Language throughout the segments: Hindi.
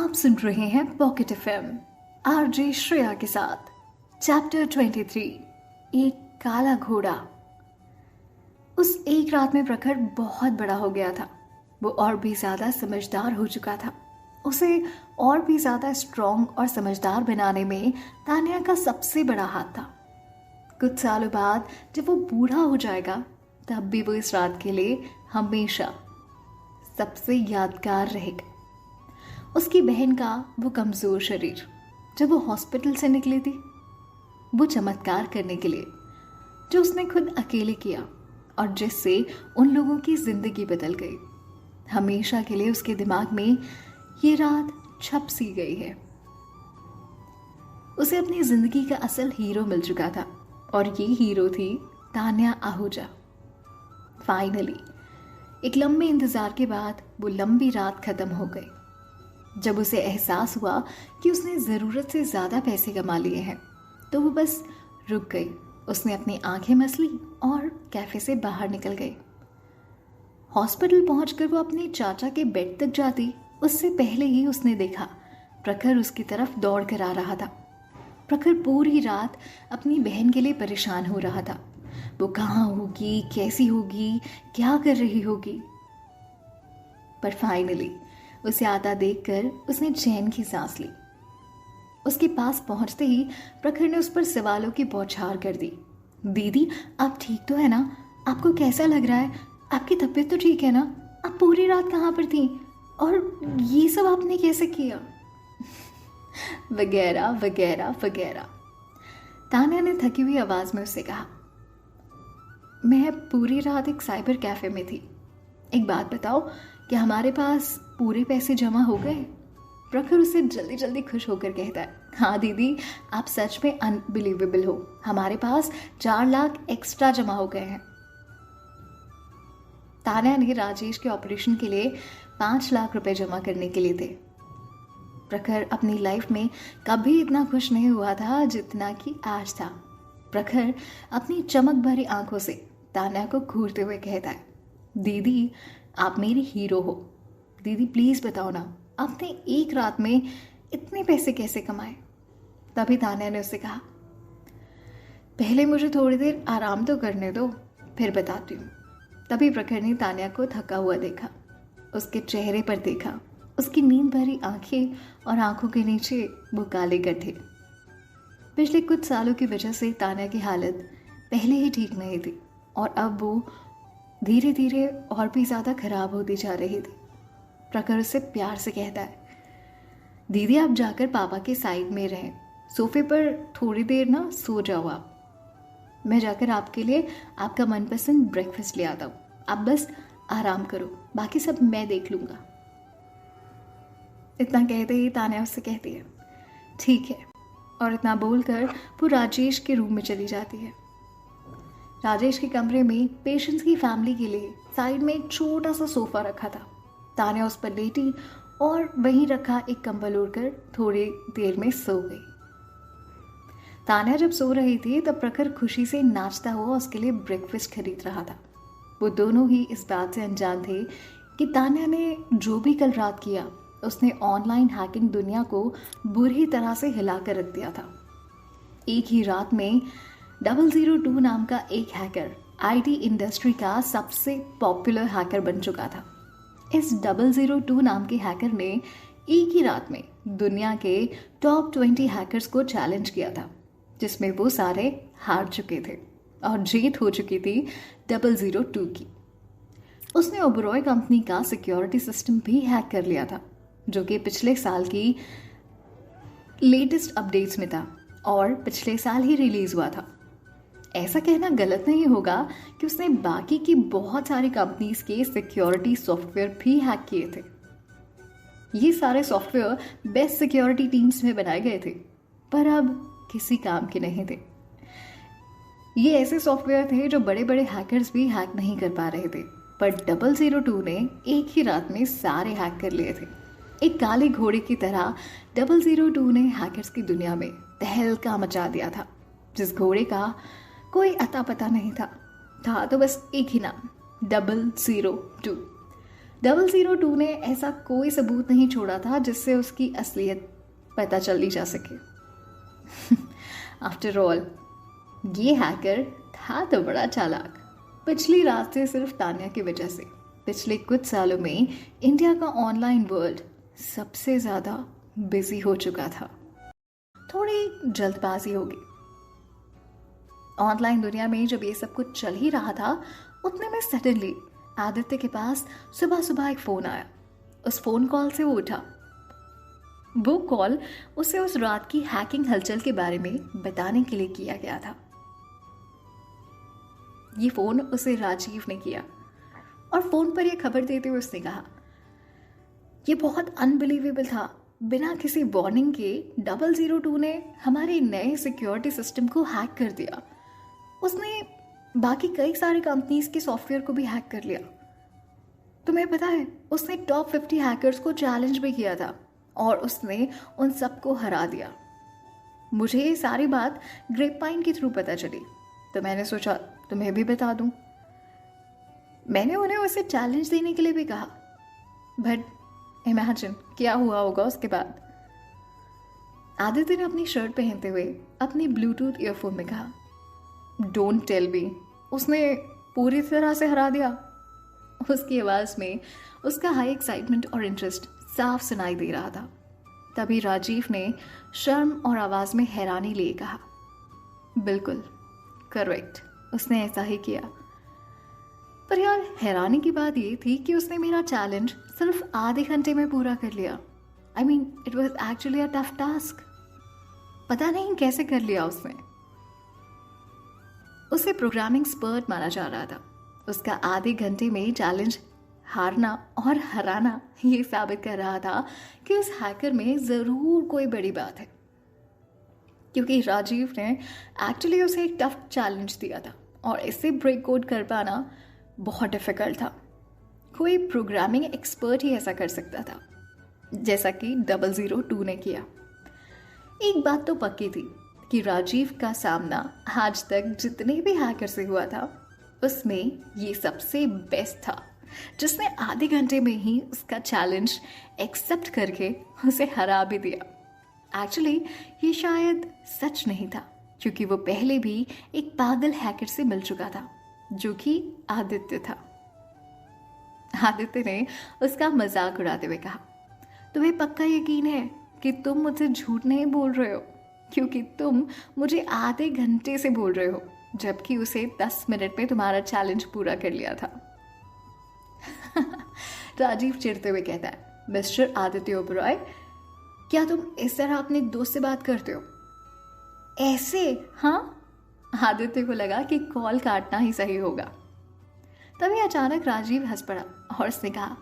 आप सुन रहे हैं पॉकेट एफएम आरजे श्रेया के साथ। चैप्टर 23 एक काला घोड़ा। उस एक रात में प्रखर बहुत बड़ा हो गया था। वो और भी ज्यादा समझदार हो चुका था। उसे और भी ज्यादा स्ट्रॉन्ग और समझदार बनाने में तान्या का सबसे बड़ा हाथ था। कुछ सालों बाद जब वो बूढ़ा हो जाएगा तब भी वो इस रात के लिए हमेशा सबसे यादगार रहेगा। उसकी बहन का वो कमजोर शरीर जब वो हॉस्पिटल से निकली थी, वो चमत्कार करने के लिए जो उसने खुद अकेले किया और जिससे उन लोगों की जिंदगी बदल गई। हमेशा के लिए उसके दिमाग में ये रात छप सी गई है। उसे अपनी जिंदगी का असल हीरो मिल चुका था और ये हीरो थी तान्या आहूजा। फाइनली एक लंबे इंतजार के बाद वो लंबी रात खत्म हो गई। जब उसे एहसास हुआ कि उसने ज़रूरत से ज़्यादा पैसे कमा लिए हैं तो वो बस रुक गई। उसने अपनी आंखें मसली और कैफे से बाहर निकल गई। हॉस्पिटल पहुंचकर वो अपने चाचा के बेड तक जाती उससे पहले ही उसने देखा प्रखर उसकी तरफ दौड़ कर आ रहा था। प्रखर पूरी रात अपनी बहन के लिए परेशान हो रहा था। वो कहाँ होगी, कैसी होगी, क्या कर रही होगी। पर फाइनली उसे आता देखकर उसने चैन की सांस ली। उसके पास पहुंचते ही प्रखर ने उस पर सवालों की बौछार कर दी। दीदी, आप ठीक तो है ना? आपको कैसा लग रहा है? आपकी तबीयत तो ठीक है ना? आप पूरी रात कहाँ पर थी और ये सब आपने कैसे किया? वगैरह वगैरह वगैरह। तान्या ने थकी हुई आवाज में उससे कहा, मैं पूरी रात एक साइबर कैफे में थी। एक बात बताओ, क्या हमारे पास पूरे पैसे जमा हो गए? प्रखर उसे जल्दी जल्दी खुश होकर कहता है, हाँ दीदी, आप सच में अनबिलीवेबल हो। हमारे पास 4 लाख एक्स्ट्रा जमा हो गए हैं। तान्या ने राजेश के ऑपरेशन के लिए 5 लाख रुपए जमा करने के लिए थे। प्रखर अपनी लाइफ में कभी इतना खुश नहीं हुआ था जितना कि आज था। प्रखर अपनी चमक भरी आंखों से तान्या को घूरते हुए कहता है, दीदी, आप मेरी हीरो हो। दीदी प्लीज बताओ ना, आपने एक रात में इतने पैसे कैसे कमाए? तभी तान्या ने उससे कहा, पहले मुझे थोड़ी देर आराम तो करने दो, फिर बताती हूँ। तभी प्रखर ने तान्या को थका हुआ देखा। उसके चेहरे पर देखा, उसकी नींद भरी आंखें और आंखों के नीचे वो काले गड्ढे। पिछले कुछ सालों की वजह से तान्या की हालत पहले ही ठीक नहीं थी और अब वो धीरे धीरे और भी ज़्यादा खराब होती जा रही थी। प्रखर उससे प्यार से कहता है, दीदी आप जाकर पापा के साइड में रहें, सोफे पर थोड़ी देर ना सो जाओ आप। मैं जाकर आपके लिए आपका मनपसंद ब्रेकफास्ट ले आता हूँ। आप बस आराम करो, बाकी सब मैं देख लूँगा। इतना कहते ही तान्या उससे कहती है, ठीक है, और इतना बोलकर वो राजेश के रूम में चली जाती है। राजेश के कमरे में पेशेंट्स की फैमिली के लिए साइड में एक छोटा सा सोफा रखा था। तान्या उस पर लेटी और वहीं रखा एक कंबल ओढ़कर थोड़ी देर में सो गई। तान्या जब सो रही थी तब प्रखर खुशी से नाचता हुआ उसके लिए ब्रेकफास्ट खरीद रहा था। वो दोनों ही इस बात से अनजान थे कि तान्या ने जो भी कल रात किया उसने ऑनलाइन हैकिंग दुनिया को बुरी तरह से हिला कर रख दिया था। एक ही रात में 002 नाम का एक हैकर आईटी इंडस्ट्री का सबसे पॉपुलर हैकर बन चुका था। इस 002 नाम के हैकर ने एक ही रात में दुनिया के टॉप 20 हैकर्स को चैलेंज किया था, जिसमें वो सारे हार चुके थे और जीत हो चुकी थी 002 की। उसने ओबरॉय कंपनी का सिक्योरिटी सिस्टम भी हैक कर लिया था, जो कि पिछले साल की लेटेस्ट अपडेट्स में था और पिछले साल ही रिलीज हुआ था। ऐसा कहना गलत नहीं होगा कि उसने बाकी की बहुत सारी कंपनीज के सिक्योरिटी सॉफ्टवेयर भी हैक किए थे। ये सारे सॉफ्टवेयर बेस्ट सिक्योरिटी टीम्स में बनाए गए थे, पर अब किसी काम के नहीं थे। ये ऐसे सॉफ्टवेयर थे जो बड़े बड़े हैकर्स भी हैक नहीं कर पा रहे थे, पर 002 ने एक ही रात में सारे हैक कर लिए थे। एक काले घोड़े की तरह 002 ने हैकर्स की दुनिया में तहलका मचा दिया था। जिस घोड़े का कोई अता पता नहीं था तो बस एक ही नाम, 002। 002 ने ऐसा कोई सबूत नहीं छोड़ा था जिससे उसकी असलियत पता चल जा सके। आफ्टर ऑल ये हैकर था तो बड़ा चालाक। पिछली रात से सिर्फ तान्या की वजह से पिछले कुछ सालों में इंडिया का ऑनलाइन वर्ल्ड सबसे ज़्यादा बिजी हो चुका था। थोड़ी जल्दबाजी होगी। ऑनलाइन दुनिया में जब ये सब कुछ चल ही रहा था, उतने में सडनली आदित्य के पास सुबह सुबह एक फ़ोन आया। उस फ़ोन कॉल से वो उठा। वो कॉल उसे उस रात की हैकिंग हलचल के बारे में बताने के लिए किया गया था। ये फ़ोन उसे राजीव ने किया और फ़ोन पर यह खबर देते हुए उसने कहा, ये बहुत अनबिलीवेबल था। बिना किसी वार्निंग के 002 ने हमारे नए सिक्योरिटी सिस्टम को हैक कर दिया। उसने बाकी कई सारे कंपनीज के सॉफ्टवेयर को भी हैक कर लिया। तुम्हें पता है, उसने टॉप 50 हैकर्स को चैलेंज भी किया था और उसने उन सबको हरा दिया। मुझे ये सारी बात ग्रेपवाइन के थ्रू पता चली, तो मैंने सोचा तुम्हें भी बता दूं। मैंने उन्हें उसे चैलेंज देने के लिए भी कहा, बट इमेजिन क्या हुआ होगा उसके बाद। आदित्य ने अपनी शर्ट पहनते हुए अपनी ब्लूटूथ ईयरफोन में कहा, डोंट टेल मी, उसने पूरी तरह से हरा दिया। उसकी आवाज़ में उसका हाई एक्साइटमेंट और इंटरेस्ट साफ सुनाई दे रहा था। तभी राजीव ने शर्म और आवाज़ में हैरानी लिए कहा, बिल्कुल करेक्ट, उसने ऐसा ही किया। पर यार हैरानी की बात ये थी कि उसने मेरा चैलेंज सिर्फ आधे घंटे में पूरा कर लिया। I mean it was actually a tough task. पता नहीं कैसे कर लिया उसने। उसे प्रोग्रामिंग एक्सपर्ट माना जा रहा था। उसका आधे घंटे में चैलेंज हारना और हराना ये साबित कर रहा था कि उस हैकर में ज़रूर कोई बड़ी बात है, क्योंकि राजीव ने एक्चुअली उसे एक टफ चैलेंज दिया था और इसे ब्रेक कोड कर पाना बहुत डिफ़िकल्ट था। कोई प्रोग्रामिंग एक्सपर्ट ही ऐसा कर सकता था, जैसा कि 002 ने किया। एक बात तो पक्की थी कि राजीव का सामना आज तक जितने भी हैकर से हुआ था, उसमें ये सबसे बेस्ट था, जिसने आधे घंटे में ही उसका चैलेंज एक्सेप्ट करके उसे हरा भी दिया। एक्चुअली ये शायद सच नहीं था, क्योंकि वो पहले भी एक पागल हैकर से मिल चुका था, जो कि आदित्य था। आदित्य ने उसका मजाक उड़ाते हुए कहा, तुम्हें पक्का यकीन है कि तुम मुझसे झूठ नहीं बोल रहे हो, क्योंकि तुम मुझे आधे घंटे से बोल रहे हो, जबकि उसे 10 मिनट में तुम्हारा चैलेंज पूरा कर लिया था। राजीव चिढ़ते हुए कहता है, मिस्टर आदित्य ओबरॉय, क्या तुम इस तरह अपने दोस्त से बात करते हो? ऐसे? हाँ। आदित्य को लगा कि कॉल काटना ही सही होगा। तभी अचानक राजीव हंस पड़ा और उसने कहा,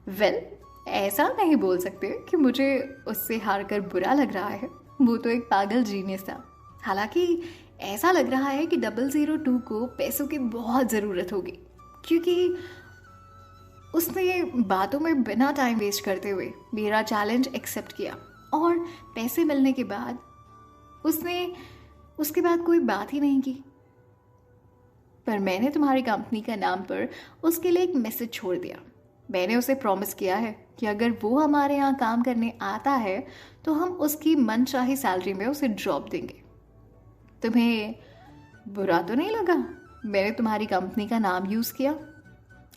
वेल, ऐसा नहीं बोल सकते कि मुझे उससे हार कर बुरा लग रहा है। वो तो एक पागल जीनियस था। हालांकि ऐसा लग रहा है कि 002 को पैसों की बहुत ज़रूरत होगी, क्योंकि उसने बातों में बिना टाइम वेस्ट करते हुए मेरा चैलेंज एक्सेप्ट किया और पैसे मिलने के बाद उसने उसके बाद कोई बात ही नहीं की। पर मैंने तुम्हारी कंपनी का नाम पर उसके लिए एक मैसेज छोड़ दिया। मैंने उसे प्रॉमिस किया है कि अगर वो हमारे यहाँ काम करने आता है तो हम उसकी मनचाही सैलरी में उसे ड्रॉप देंगे। तुम्हें बुरा तो नहीं लगा मैंने तुम्हारी कंपनी का नाम यूज़ किया?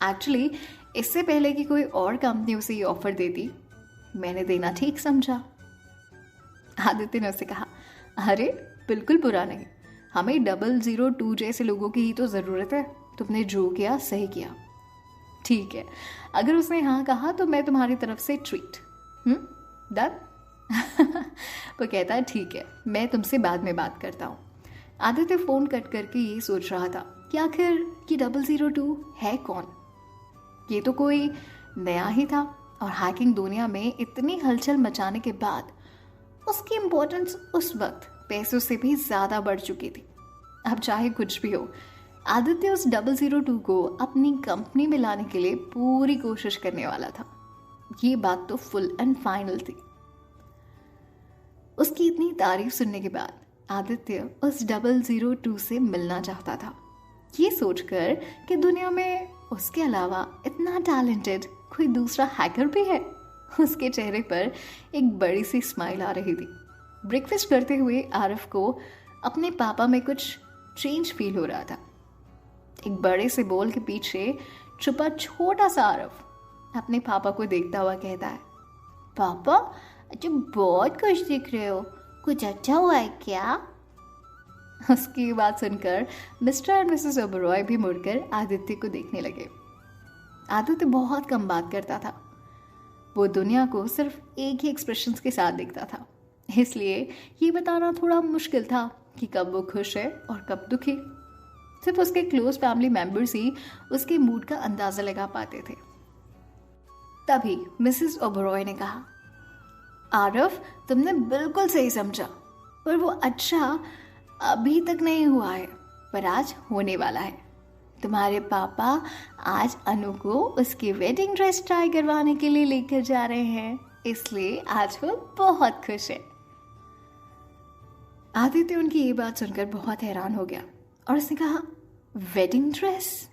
एक्चुअली इससे पहले कि कोई और कंपनी उसे ये ऑफर देती, मैंने देना ठीक समझा। आदित्य ने उसे कहा, अरे बिल्कुल बुरा नहीं, हमें 002 जैसे लोगों की ही तो ज़रूरत है। तुमने जो किया सही किया। ठीक है, अगर उसने हाँ कहा तो मैं तुम्हारी तरफ से ट्रीट। डन? वो कहता है, ठीक है, मैं तुमसे बाद में बात करता हूँ। आदित्य फ़ोन कट करके ये सोच रहा था कि आखिर कि 002 है कौन? ये तो कोई नया ही था और हैकिंग दुनिया में इतनी हलचल मचाने के बाद उसकी इम्पोर्टेंस उस वक्त पैसों से भी ज़्यादा बढ़ चुकी थी। अब चाहे कुछ भी हो, आदित्य उस 002 को अपनी कंपनी में लाने के लिए पूरी कोशिश करने वाला था। ये बात तो फुल एंड फाइनल थी। उसकी इतनी तारीफ सुनने के बाद आदित्य उस 002 से मिलना चाहता था, ये सोचकर कि दुनिया में उसके अलावा इतना टैलेंटेड कोई दूसरा हैकर भी है? उसके चेहरे पर एक बड़ी सी स्माइल आ रही थी। ब्रेकफास्ट करते हुए आरफ को अपने पापा में कुछ चेंज फील हो रहा था। एक बड़े से बोल के पीछे छुपा छोटा सा आरफ अपने पापा को देखता हुआ कहता है, पापा अच्छा बहुत खुश दिख रहे हो, कुछ अच्छा हुआ है क्या? उसकी बात सुनकर मिस्टर और मिसेस ओबरॉय भी मुड़कर आदित्य को देखने लगे। आदित्य बहुत कम बात करता था। वो दुनिया को सिर्फ एक ही एक्सप्रेशंस के साथ देखता था, इसलिए ये बताना थोड़ा मुश्किल था कि कब वो खुश है और कब दुखी। सिर्फ उसके क्लोज फैमिली मेंबर्स ही उसके मूड का अंदाजा लगा पाते थे। तभी मिसेस ओबरॉय ने कहा, आरफ तुमने बिल्कुल सही समझा, पर वो अच्छा अभी तक नहीं हुआ है, पर आज होने वाला है। तुम्हारे पापा आज अनु को उसकी वेडिंग ड्रेस ट्राई करवाने के लिए लेकर जा रहे हैं, इसलिए आज वो बहुत खुश है। आदित्य उनकी ये बात सुनकर बहुत हैरान हो गया और उसने कहा, वेडिंग ड्रेस?